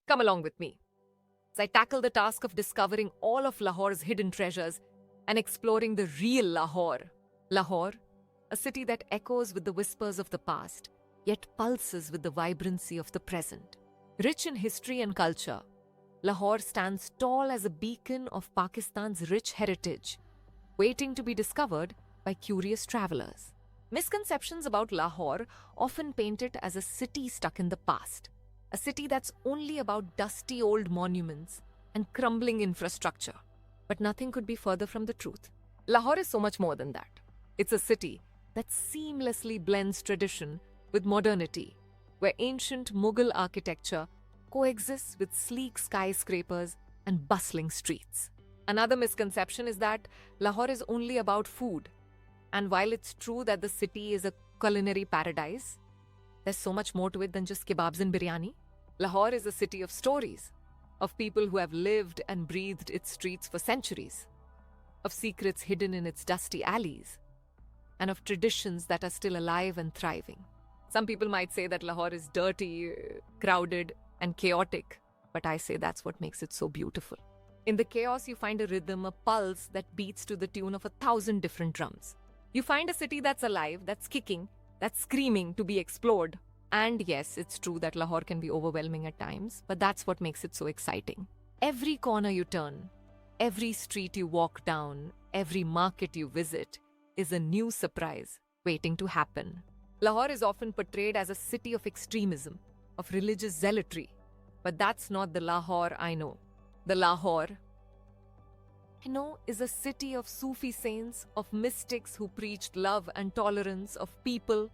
Come along with me as I tackle the task of discovering all of Lahore's hidden treasures and exploring the real Lahore. Lahore, a city that echoes with the whispers of the past, yet pulses with the vibrancy of the present. Rich in history and culture, Lahore stands tall as a beacon of Pakistan's rich heritage, waiting to be discovered by curious travelers. Misconceptions about Lahore often paint it as a city stuck in the past, a city that's only about dusty old monuments and crumbling infrastructure. But nothing could be further from the truth. Lahore is so much more than that. It's a city that seamlessly blends tradition with modernity, where ancient Mughal architecture coexists with sleek skyscrapers and bustling streets. Another misconception is that Lahore is only about food. And while it's true that the city is a culinary paradise, there's so much more to it than just kebabs and biryani. Lahore is a city of stories, of people who have lived and breathed its streets for centuries, of secrets hidden in its dusty alleys, and of traditions that are still alive and thriving. Some people might say that Lahore is dirty, crowded, and chaotic, but I say that's what makes it so beautiful. In the chaos, you find a rhythm, a pulse that beats to the tune of 1,000 different drums. You find a city that's alive, that's kicking, that's screaming to be explored. And yes, it's true that Lahore can be overwhelming at times, but that's what makes it so exciting. Every corner you turn, every street you walk down, every market you visit is a new surprise waiting to happen. Lahore is often portrayed as a city of extremism, of religious zealotry, but that's not the Lahore I know. The Lahore I know is a city of Sufi saints, of mystics who preached love and tolerance, of people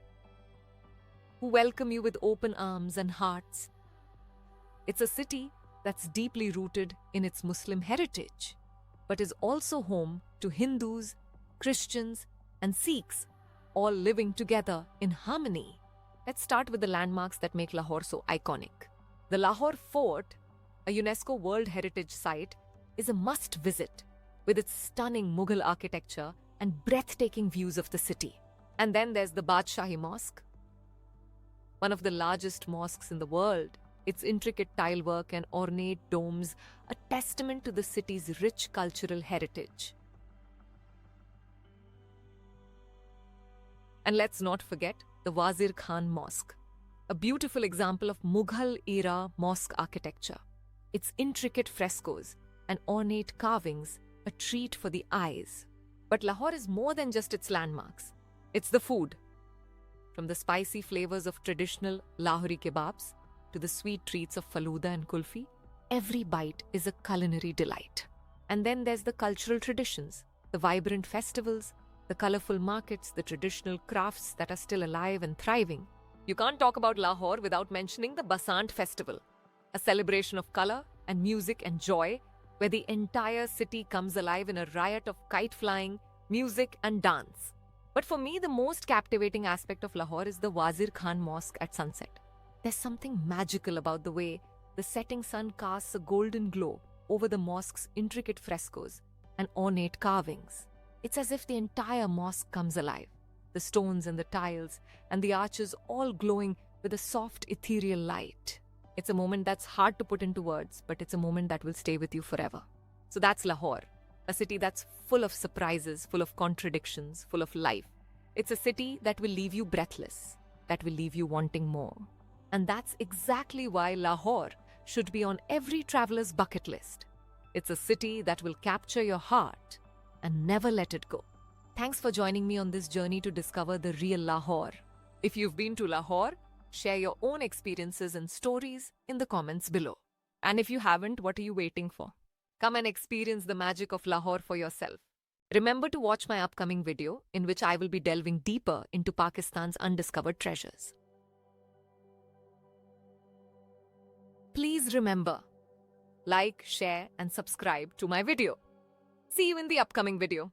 who welcome you with open arms and hearts. It's a city that's deeply rooted in its Muslim heritage, but is also home to Hindus, Christians, and Sikhs, all living together in harmony. Let's start with the landmarks that make Lahore so iconic. The Lahore Fort, a UNESCO World Heritage Site, is a must-visit with its stunning Mughal architecture and breathtaking views of the city. And then there's the Badshahi Mosque, one of the largest mosques in the world. Its intricate tilework and ornate domes, a testament to the city's rich cultural heritage. And let's not forget the Wazir Khan Mosque, a beautiful example of Mughal-era mosque architecture. Its intricate frescoes and ornate carvings, a treat for the eyes. But Lahore is more than just its landmarks. It's the food. From the spicy flavors of traditional Lahori kebabs to the sweet treats of faluda and kulfi, every bite is a culinary delight. And then there's the cultural traditions, the vibrant festivals, the colorful markets, the traditional crafts that are still alive and thriving. You can't talk about Lahore without mentioning the Basant Festival, a celebration of color and music and joy, where the entire city comes alive in a riot of kite flying, music, and dance. But for me, the most captivating aspect of Lahore is the Wazir Khan Mosque at sunset. There's something magical about the way the setting sun casts a golden glow over the mosque's intricate frescoes and ornate carvings. It's as if the entire mosque comes alive, the stones and the tiles and the arches all glowing with a soft ethereal light. It's a moment that's hard to put into words, but it's a moment that will stay with you forever. So that's Lahore, a city that's full of surprises, full of contradictions, full of life. It's a city that will leave you breathless, that will leave you wanting more. And that's exactly why Lahore should be on every traveler's bucket list. It's a city that will capture your heart and never let it go. Thanks for joining me on this journey to discover the real Lahore. If you've been to Lahore, share your own experiences and stories in the comments below. And if you haven't, what are you waiting for? Come and experience the magic of Lahore for yourself. Remember to watch my upcoming video, in which I will be delving deeper into Pakistan's undiscovered treasures. Please remember, like, share, and subscribe to my video. See you in the upcoming video.